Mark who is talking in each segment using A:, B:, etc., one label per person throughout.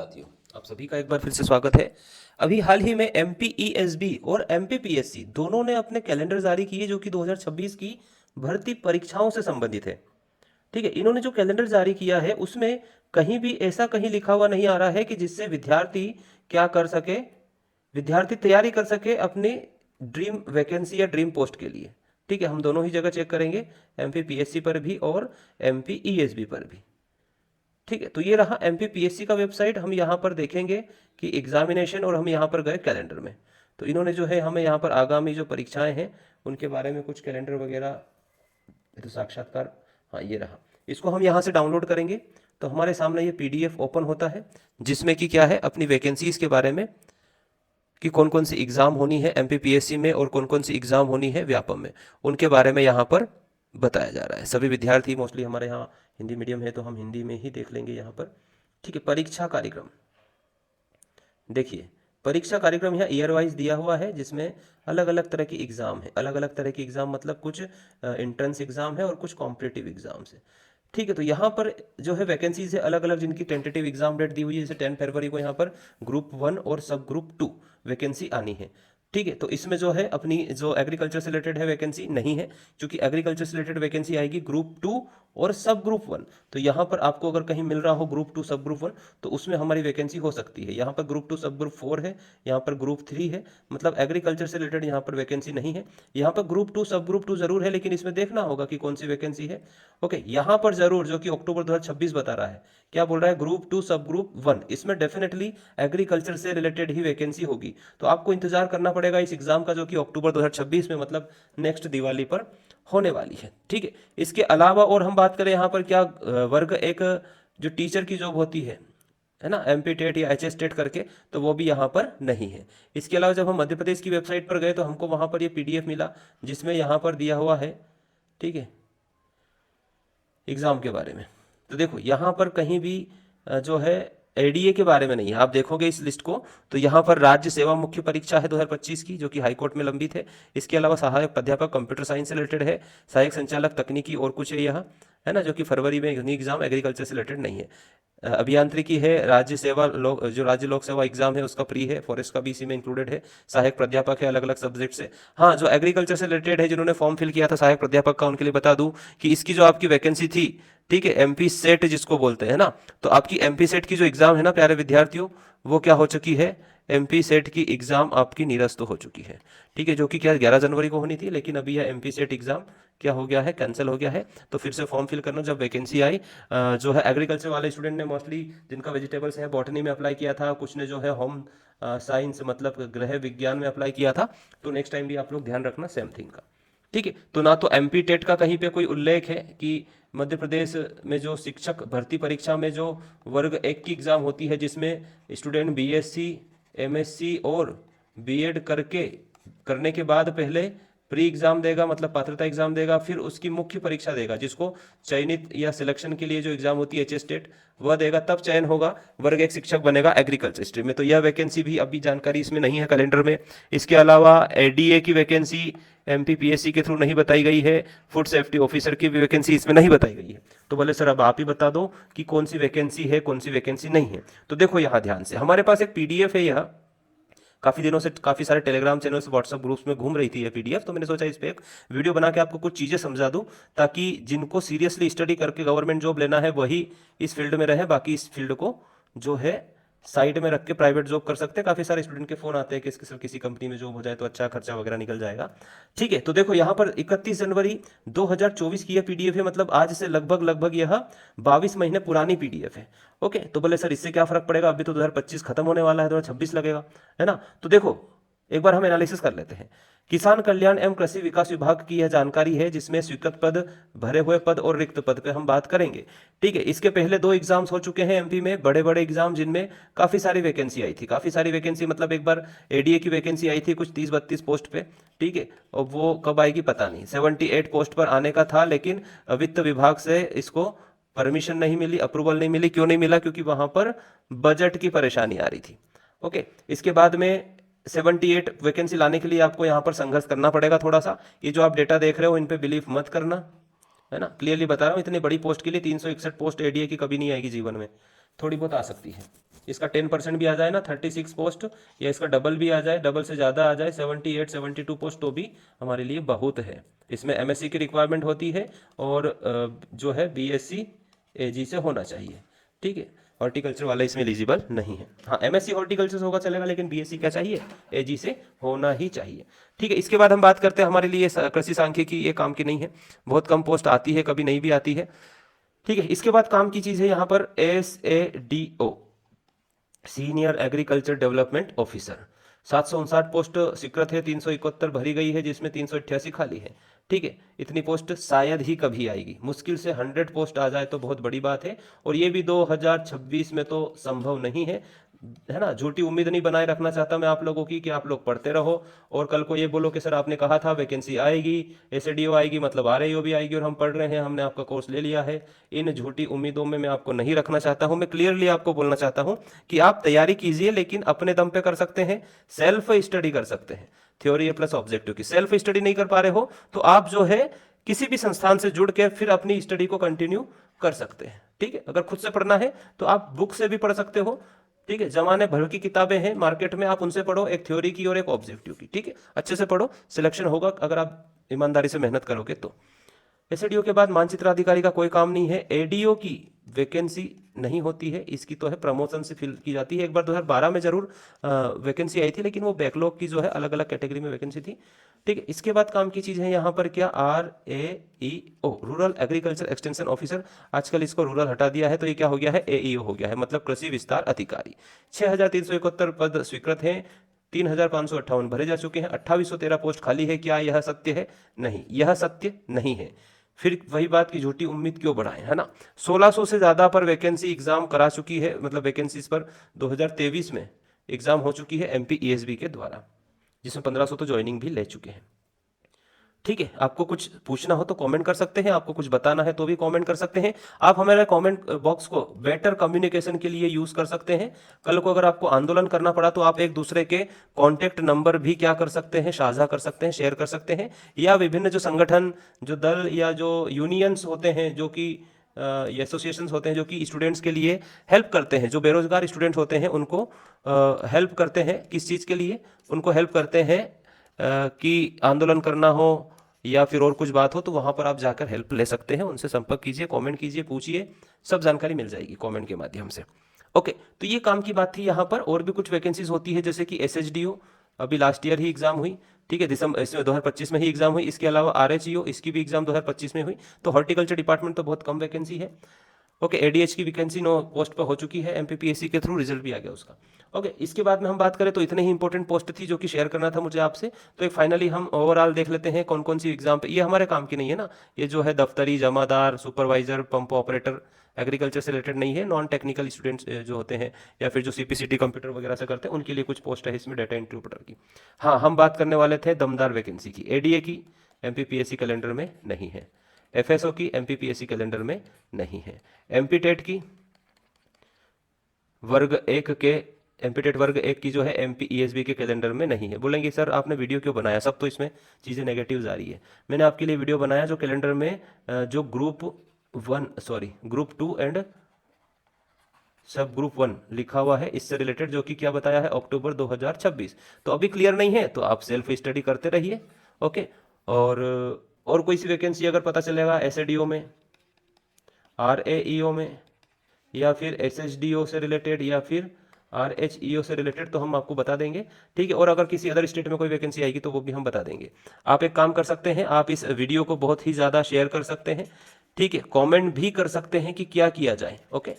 A: साथियों, आप सभी का एक बार फिर से स्वागत है। अभी हाल ही में एमपीईएसबी और एमपीपीएससी दोनों ने अपने कैलेंडर जारी किए जो कि 2026 की भर्ती परीक्षाओं से संबंधित है। ठीक है, इन्होंने जो कैलेंडर जारी किया है उसमें कहीं भी ऐसा कहीं लिखा हुआ नहीं आ रहा है कि जिससे विद्यार्थी क्या कर सके, विद्यार्थी तैयारी कर सके अपनी ड्रीम वैकेंसी या ड्रीम पोस्ट के लिए। ठीक है, हम दोनों ही जगह चेक करेंगे, एमपीपीएससी पर भी और एमपीईएसबी पर भी। ठीक है, तो ये रहा एमपीपीएससी का वेबसाइट। हम यहाँ पर देखेंगे कि एग्जामिनेशन, और हम यहाँ पर गए कैलेंडर में। तो इन्होंने जो है हमें यहाँ पर आगामी जो परीक्षाएं हैं उनके बारे में कुछ कैलेंडर वगैरह, तो साक्षात्कार, हाँ ये रहा। इसको हम यहाँ से डाउनलोड करेंगे तो हमारे सामने ये पीडीएफ ओपन होता है जिसमें कि क्या है, अपनी वैकेंसीज के बारे में कि कौन कौन सी एग्जाम होनी है एमपीपीएससी में और कौन कौन सी एग्जाम होनी है व्यापम में, उनके बारे में यहाँ पर बताया जा रहा है। सभी विद्यार्थी, मोस्टली हमारे यहाँ हिंदी मीडियम है तो हम हिंदी में ही देख लेंगे यहाँ पर। ठीक है, परीक्षा कार्यक्रम देखिए, परीक्षा कार्यक्रम यहाँ ईयर वाइज दिया हुआ है जिसमें अलग अलग तरह की एग्जाम है। अलग अलग तरह की एग्जाम मतलब कुछ एंट्रेंस एग्जाम है और कुछ कॉम्पिटिटिव एग्जाम्स है। ठीक है, तो यहाँ पर जो है वैकेंसीज है अलग अलग जिनकी टेंटेटिव एग्जाम डेट दी हुई है। जैसे 10 फरवरी को यहाँ पर ग्रुप 1 और सब ग्रुप 2 वैकेंसी आनी है। ठीक है, तो इसमें जो है अपनी जो एग्रीकल्चर से रिलेटेड है वैकेंसी नहीं है, क्योंकि एग्रीकल्चर से रिलेटेड वैकेंसी आएगी ग्रुप 2 और सब ग्रुप 1। तो यहाँ पर आपको अगर कहीं मिल रहा हो ग्रुप 2 सब ग्रुप 1 तो उसमें हमारी वैकेंसी हो सकती है। यहाँ पर ग्रुप 2 सब ग्रुप 4 है, यहाँ पर ग्रुप 3 है, मतलब एग्रीकल्चर से रिलेटेड यहाँ पर वैकेंसी नहीं है। यहाँ पर ग्रुप 2 सब ग्रुप 2 जरूर है, लेकिन इसमें देखना होगा कि कौन सी वैकेंसी है। ओके, यहाँ पर जरूर जो कि अक्टूबर 2026 बता रहा है, क्या बोल रहा है, ग्रुप 2 सब ग्रुप 1, इसमें डेफिनेटली एग्रीकल्चर से रिलेटेड ही वैकेंसी होगी। तो आपको इंतजार करना पड़ेगा इस एग्जाम का जो कि अक्टूबर 2026 में, मतलब नेक्स्ट दिवाली पर होने वाली है। ठीक है, इसके अलावा और हम बात करें यहाँ पर क्या, वर्ग एक जो टीचर की जॉब होती है ना, एमपी टेट या एचएस टेट करके, तो वो भी यहाँ पर नहीं है। इसके अलावा जब हम मध्य प्रदेश की वेबसाइट पर गए तो हमको वहाँ पर ये पीडीएफ मिला जिसमें यहाँ पर दिया हुआ है, ठीक है, एग्जाम के बारे में। तो देखो यहाँ पर कहीं भी जो है एडीए के बारे में नहीं है। आप देखोगे इस लिस्ट को तो यहाँ पर राज्य सेवा मुख्य परीक्षा है 2025 की, जो कि हाईकोर्ट में लंबित है। इसके अलावा सहायक प्राध्यापक कंप्यूटर साइंस से रिलेटेड है, सहायक संचालक तकनीकी और कुछ है यहाँ, है ना, जो कि फरवरी में एग्जाम एग्रीकल्चर से रिलेटेड नहीं है। अभियांत्रिकी है, राज्य सेवा जो राज्य लोक सेवा एग्जाम है उसका प्री है, फॉरेस्ट का भी इसी में इंक्लूडेड है। सहायक प्राध्यापक है अलग अलग सब्जेक्ट से। हाँ, जो एग्रीकल्चर से रिलेटेड है जिन्होंने फॉर्म फिल किया था सहायक प्राध्यापक का, उनके लिए बता दूं कि इसकी जो आपकी वैकेंसी थी, ठीक है, एमपी सेट जिसको बोलते हैं ना, तो आपकी एमपी सेट की जो एग्जाम है ना प्यारे विद्यार्थियों, वो क्या हो चुकी है, एमपी सेट की एग्जाम आपकी निरस्त हो चुकी है। ठीक है, जो कि क्या 11 जनवरी को होनी थी, लेकिन अभी यह एमपी सेट एग्जाम क्या हो गया है, कैंसिल हो गया है। तो फिर से फॉर्म फिल करना जब वैकेंसी आई। जो है एग्रीकल्चर वाले स्टूडेंट ने मोस्टली, जिनका वेजिटेबल्स है, बॉटनी में अप्लाई किया था, कुछ ने जो है होम साइंस मतलब गृह विज्ञान में अप्लाई किया था। तो नेक्स्ट टाइम भी आप लोग ध्यान रखना सेम थिंग का। ठीक है, तो ना तो एमपी टेट का कहीं पे कोई उल्लेख है कि मध्य प्रदेश में जो शिक्षक भर्ती परीक्षा में जो वर्ग 1 की एग्जाम होती है जिसमें स्टूडेंट बीएससी, एमएससी और बीएड करने के बाद पहले प्री एग्जाम देगा, मतलब पात्रता एग्जाम देगा, फिर उसकी मुख्य परीक्षा देगा जिसको चयनित या सिलेक्शन के लिए जो एग्जाम होती है एचएस टेट वह देगा, तब चयन होगा, वर्ग 1 शिक्षक बनेगा एग्रीकल्चर स्ट्रीम में। तो यह वैकेंसी भी अभी जानकारी इसमें नहीं है कैलेंडर में। इसके अलावा एडीए की वैकेंसी एमपीपीएससी के थ्रू नहीं बताई गई है, फूड सेफ्टी ऑफिसर की भी वैकेंसी इसमें नहीं बताई गई है। तो बोले सर अब आप ही बता दो कि कौन सी वैकेंसी है कौन सी वैकेंसी नहीं है। तो देखो यहाँ ध्यान से, हमारे पास एक पीडीएफ है, यह काफी दिनों से काफी सारे टेलीग्राम चैनल से व्हाट्सएप ग्रुप्स में घूम रही थी ये पीडीएफ। तो मैंने सोचा इस पे एक वीडियो बना के आपको कुछ चीजें समझा दूं, ताकि जिनको सीरियसली स्टडी करके गवर्नमेंट जॉब लेना है वही इस फील्ड में रहे, बाकी इस फील्ड को जो है साइड में रख के प्राइवेट जॉब कर सकते हैं। काफी सारे स्टूडेंट के फोन आते हैं कि किसी कंपनी में जॉब हो जाए तो अच्छा खर्चा वगैरह निकल जाएगा। ठीक है, तो देखो यहाँ पर 31 जनवरी 2024 की यह पीडीएफ है, मतलब आज से लगभग यह 22 महीने पुरानी पीडीएफ है। ओके, तो बोले सर इससे क्या फर्क पड़ेगा, अभी तो 2025 खत्म होने वाला है, 2026 लगेगा, है ना। तो देखो एक बार हम एनालिसिस कर लेते हैं। किसान कल्याण एवं कृषि विकास विभाग की यह जानकारी है जिसमें स्वीकृत पद, भरे हुए पद और रिक्त पद पे हम बात करेंगे। ठीक है, इसके पहले 2 एग्जाम्स हो चुके हैं एमपी में, बड़े बड़े एग्जाम जिनमें काफी सारी वैकेंसी आई थी। काफी सारी वैकेंसी मतलब एक बार एडीए की वैकेंसी आई थी कुछ 30-32 पोस्ट पे। ठीक है, और वो कब आएगी पता नहीं, 78 पोस्ट पर आने का था, लेकिन वित्त विभाग से इसको परमिशन नहीं मिली, अप्रूवल नहीं मिली। क्यों नहीं मिला, क्योंकि वहां पर बजट की परेशानी आ रही थी। ओके, इसके बाद में 78 वैकेंसी लाने के लिए आपको यहाँ पर संघर्ष करना पड़ेगा थोड़ा सा। ये जो आप डेटा देख रहे हो इन पे बिलीव मत करना, है ना, क्लियरली बता रहा हूँ। इतनी बड़ी पोस्ट के लिए 361 पोस्ट एडीए की कभी नहीं आएगी जीवन में। थोड़ी बहुत आ सकती है। इसका 10% भी आ जाए ना 36 पोस्ट, या इसका डबल भी आ जाए, डबल से ज़्यादा आ जाए 78 72 पोस्ट, तो भी हमारे लिए बहुत है। इसमें एमएससी की रिक्वायरमेंट होती है और जो है बीएससी एजी से होना चाहिए, ठीक है। हॉर्टिकल्चर वाला इसमें एलिजिबल नहीं है। हाँ, एमएससी हॉर्टिकल्चर से होगा चलेगा, लेकिन बीएससी क्या चाहिए, एजी से होना ही चाहिए, ठीक है। इसके बाद हम बात करते हैं, हमारे लिए कृषि सांख्यिकी ये काम की नहीं है, बहुत कम पोस्ट आती है, कभी नहीं भी आती है, ठीक है। इसके बाद काम की चीज़ है यहाँ पर SADO, senior agriculture development officer. 759 post स्वीकृत है, 371 भरी गई है, जिसमें 388 खाली है, ठीक है। इतनी पोस्ट शायद ही कभी आएगी, मुश्किल से 100 पोस्ट आ जाए तो बहुत बड़ी बात है, और ये भी 2026 में तो संभव नहीं है ना। झूठी उम्मीद नहीं बनाए रखना चाहता मैं आप लोगों की कि आप लोग पढ़ते रहो और कल को ये बोलो कि सर आपने कहा था वैकेंसी आएगी, SADO आएगी, मतलब RAO भी आएगी और हम पढ़ रहे हैं, हमने आपका कोर्स ले लिया है। इन झूठी उम्मीदों में मैं आपको नहीं रखना चाहता हूं। मैं क्लियरली आपको बोलना चाहता हूं कि आप तैयारी कीजिए, लेकिन अपने दम पे कर सकते हैं, सेल्फ स्टडी कर सकते हैं। थ्योरी प्लस ऑब्जेक्टिव की सेल्फ स्टडी नहीं कर पा रहे हो तो आप जो है किसी भी संस्थान से जुड़ के फिर अपनी स्टडी को कंटिन्यू कर सकते हैं, ठीक है। अगर खुद से पढ़ना है तो आप बुक से भी पढ़ सकते हो, ठीक है। जमाने भर की किताबें हैं मार्केट में, आप उनसे पढ़ो, एक थ्योरी की और एक ऑब्जेक्टिव की, ठीक है। अच्छे से पढ़ो, सिलेक्शन होगा अगर आप ईमानदारी से मेहनत करोगे तो। SADO के बाद मानचित्र अधिकारी का कोई काम नहीं है। ADO की वैकेंसी नहीं होती है, इसकी तो है प्रमोशन से फिल की जाती है। एक बार 2012 में जरूर वैकेंसी आई थी, लेकिन वो बैकलॉग की जो है अलग अलग कैटेगरी में वैकेंसी थी, ठीक है। इसके बाद काम की चीज़ है यहाँ पर क्या, RAEO, rural agriculture extension officer. आजकल इसको रूरल हटा दिया है तो ये क्या हो गया है, AEO हो गया है, मतलब कृषि विस्तार अधिकारी। 6371 पद स्वीकृत हैं, 3558 भरे जा चुके हैं, 2813 पोस्ट खाली है। क्या यह सत्य है? नहीं, यह सत्य नहीं है। फिर वही बात की झूठी उम्मीद क्यों बढ़ाएं, है ना। 1600 से ज्यादा पर वैकेंसी एग्जाम करा चुकी है, मतलब वैकेंसीज पर 2023 में एग्जाम हो चुकी है MP ESB के द्वारा, जिसमें 1500 तो ज्वाइनिंग भी ले चुके हैं, ठीक है। आपको कुछ पूछना हो तो कमेंट कर सकते हैं, आपको कुछ बताना है तो भी कमेंट कर सकते हैं। आप हमारे कमेंट बॉक्स को बेटर कम्युनिकेशन के लिए यूज कर सकते हैं। कल को अगर आपको आंदोलन करना पड़ा तो आप एक दूसरे के कॉन्टेक्ट नंबर भी क्या कर सकते हैं, साझा कर सकते हैं, शेयर कर सकते हैं, या विभिन्न जो संगठन, जो दल या जो यूनियंस होते हैं, जो कि एसोसिएशन होते हैं, जो कि स्टूडेंट्स के लिए हेल्प करते हैं, जो बेरोजगार स्टूडेंट होते हैं उनको हेल्प करते हैं, किस चीज़ के लिए उनको हेल्प करते हैं कि आंदोलन करना हो या फिर और कुछ बात हो, तो वहां पर आप जाकर हेल्प ले सकते हैं। उनसे संपर्क कीजिए, कमेंट कीजिए, पूछिए, सब जानकारी मिल जाएगी कमेंट के माध्यम से। ओके, तो ये काम की बात थी। यहाँ पर और भी कुछ वैकेंसीज होती है, जैसे कि SHDO अभी लास्ट ईयर ही एग्जाम हुई, ठीक है, दिसंबर 2025 में ही एग्जाम हुई। इसके अलावा RHEO, इसकी भी एग्जाम 2025 में हुई। तो हॉर्टिकल्चर डिपार्टमेंट तो बहुत कम वैकेंसी है। ओके, ADH की वैकेंसी 9 पोस्ट पर हो चुकी है, MPPSC के थ्रू रिजल्ट भी आ गया उसका। ओके, इसके बाद में हम बात करें तो इतने ही इंपॉर्टेंट पोस्ट थी जो कि शेयर करना था मुझे आपसे। तो एक फाइनली हम ओवरऑल देख लेते हैं कौन कौन सी एग्जाम पे, ये हमारे काम की नहीं है ना, ये जो है दफ्तरी, जमादार, सुपरवाइजर, पंप ऑपरेटर, एग्रीकल्चर से रिलेटेड नहीं है। नॉन टेक्निकल स्टूडेंट्स जो होते हैं या फिर जो CPCT कंप्यूटर वगैरह से करते हैं, उनके लिए कुछ पोस्ट है इसमें, डाटा एंट्री ऑपरेटर की। हाँ, हम बात करने वाले थे दमदार वैकेंसी की। ADA की MPPSC कैलेंडर में नहीं है, FSO की MPPSC कैलेंडर में नहीं है, MPTET की वर्ग 1 के, MPTET वर्ग 1 की जो है MP ESB के कैलेंडर में नहीं है। बोलेंगे सर आपने वीडियो क्यों बनाया, सब तो इसमें चीज़ें नेगेटिव आ रही है। मैंने आपके लिए वीडियो बनाया जो कैलेंडर में जो ग्रुप 2 एंड सब ग्रुप 1 लिखा हुआ है, इससे रिलेटेड, जो कि क्या बताया है, अक्टूबर 2026। तो अभी क्लियर नहीं है तो आप सेल्फ स्टडी करते रहिए, ओके। और कोई सी वैकेंसी अगर पता चलेगा SADO में, RAEO में, या फिर SHDO से रिलेटेड, या फिर RHEO से रिलेटेड, तो हम आपको बता देंगे, ठीक है। और अगर किसी अदर स्टेट में कोई वैकेंसी आएगी तो वो भी हम बता देंगे। आप एक काम कर सकते हैं, आप इस वीडियो को बहुत ही ज़्यादा शेयर कर सकते हैं, ठीक है। कमेंट भी कर सकते हैं कि क्या किया जाए, ओके।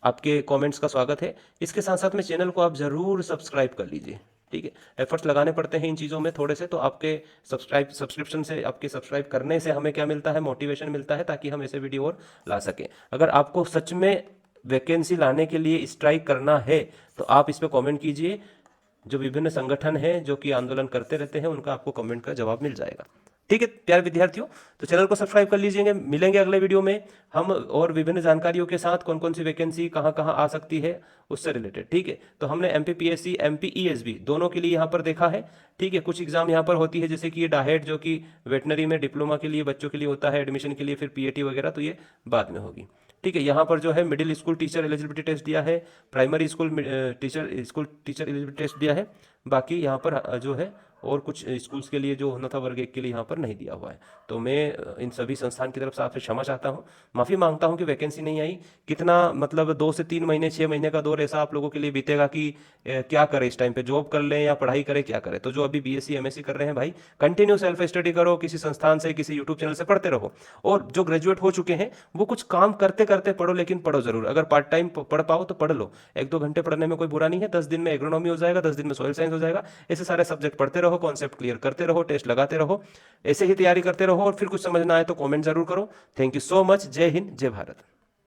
A: आपके कमेंट्स का स्वागत है। इसके साथ साथ में चैनल को आप ज़रूर सब्सक्राइब कर लीजिए, ठीक है। एफर्ट्स लगाने पड़ते हैं इन चीज़ों में थोड़े से, तो आपके सब्सक्रिप्शन से, आपके सब्सक्राइब करने से हमें क्या मिलता है, मोटिवेशन मिलता है, ताकि हम ऐसे वीडियो और ला सकें। अगर आपको सच में वैकेंसी लाने के लिए स्ट्राइक करना है तो आप इस पर कमेंट कीजिए। जो विभिन्न संगठन हैं जो कि आंदोलन करते रहते हैं, उनका आपको कमेंट का जवाब मिल जाएगा। ठीक है प्यारे विद्यार्थियों, तो चैनल को सब्सक्राइब कर लीजिएंगे। मिलेंगे अगले वीडियो में हम और विभिन्न जानकारियों के साथ, कौन कौन सी वैकेंसी कहाँ कहाँ आ सकती है उससे रिलेटेड। ठीक है, तो हमने MPPSC MPESB दोनों के लिए यहाँ पर देखा है। ठीक है, कुछ एग्जाम यहाँ पर होती है, जैसे कि ये डाहेट जो कि वेटनरी में डिप्लोमा के लिए बच्चों के लिए होता है एडमिशन के लिए, फिर PAT वगैरह, तो ये बाद में होगी। ठीक है, यहाँ पर जो है middle school teacher eligibility test दिया है, primary school teacher eligibility test दिया है। बाकी यहाँ पर जो है और कुछ स्कूल्स के लिए जो होना था वर्ग 1 के लिए यहाँ पर नहीं दिया हुआ है। तो मैं इन सभी संस्थान की तरफ से आपसे क्षमा चाहता हूँ, माफ़ी मांगता हूँ कि वैकेंसी नहीं आई। कितना मतलब 2 से 3 महीने 6 महीने का दौर ऐसा आप लोगों के लिए बीतेगा कि क्या करें इस टाइम पे, जॉब कर लें या पढ़ाई करें, क्या करें। तो जो अभी BSc MSc कर रहे हैं भाई, कंटिन्यू सेल्फ स्टडी करो, किसी संस्थान से किसी यूट्यूब चैनल से पढ़ते रहो। और जो ग्रेजुएट हो चुके हैं वो कुछ काम करते करते पढ़ो, लेकिन पढ़ो जरूर। अगर पार्ट टाइम पढ़ पाओ तो पढ़ लो, 1-2 घंटे पढ़ने में कोई बुरा नहीं है। 10 दिन में एग्रोनॉमी हो जाएगा, 10 दिन में सॉइल साइंस हो जाएगा। ऐसे सारे सब्जेक्ट पढ़ते रहो, कॉन्सेप्ट क्लियर करते रहो, टेस्ट लगाते रहो, ऐसे ही तैयारी करते रहो। और फिर कुछ समझना आए तो कमेंट जरूर करो। Thank you so much. जय हिंद, जय भारत।